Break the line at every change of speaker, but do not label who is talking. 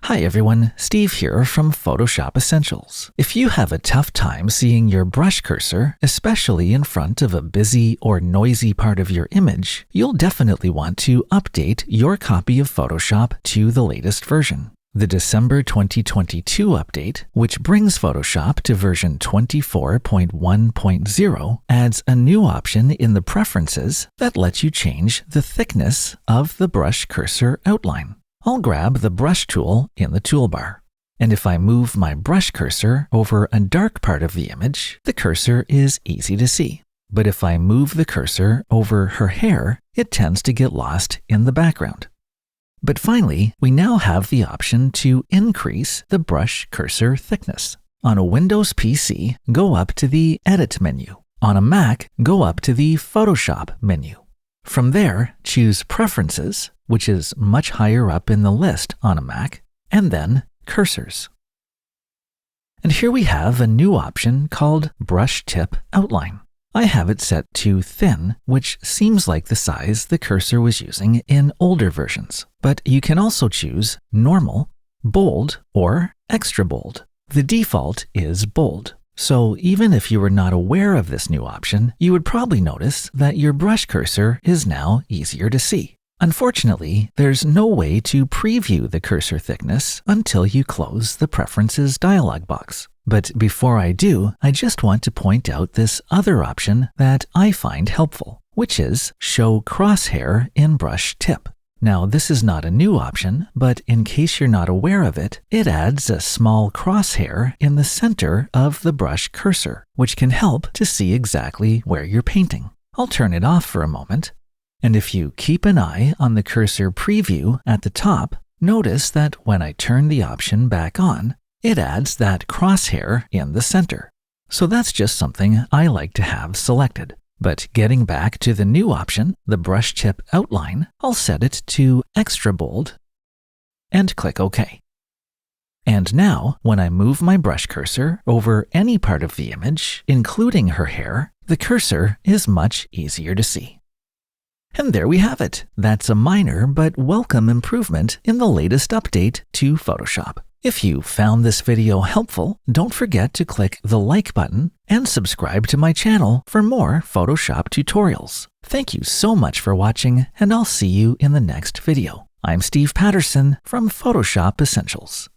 Hi everyone, Steve here from Photoshop Essentials. If you have a tough time seeing your brush cursor, especially in front of a busy or noisy part of your image, you'll definitely want to update your copy of Photoshop to the latest version. The December 2022 update, which brings Photoshop to version 24.1.0, adds a new option in the preferences that lets you change the thickness of the brush cursor outline. I'll grab the brush tool in the toolbar. And if I move my brush cursor over a dark part of the image, the cursor is easy to see. But if I move the cursor over her hair, it tends to get lost in the background. But finally, we now have the option to increase the brush cursor thickness. On a Windows PC, go up to the Edit menu. On a Mac, go up to the Photoshop menu. From there, choose Preferences, which is much higher up in the list on a Mac, and then Cursors. And here we have a new option called Brush Tip Outline. I have it set to thin, which seems like the size the cursor was using in older versions. But you can also choose Normal, Bold, or Extra Bold. The default is Bold. So even if you were not aware of this new option, you would probably notice that your brush cursor is now easier to see. Unfortunately, there's no way to preview the cursor thickness until you close the Preferences dialog box. But before I do, I just want to point out this other option that I find helpful, which is Show Crosshair in Brush Tip. Now, this is not a new option, but in case you're not aware of it, it adds a small crosshair in the center of the brush cursor, which can help to see exactly where you're painting. I'll turn it off for a moment. And if you keep an eye on the cursor preview at the top, notice that when I turn the option back on, it adds that crosshair in the center. So that's just something I like to have selected. But getting back to the new option, the brush tip outline, I'll set it to Extra Bold and click OK. And now, when I move my brush cursor over any part of the image, including her hair, the cursor is much easier to see. And there we have it. That's a minor but welcome improvement in the latest update to Photoshop. If you found this video helpful, don't forget to click the like button and subscribe to my channel for more Photoshop tutorials. Thank you so much for watching, and I'll see you in the next video. I'm Steve Patterson from Photoshop Essentials.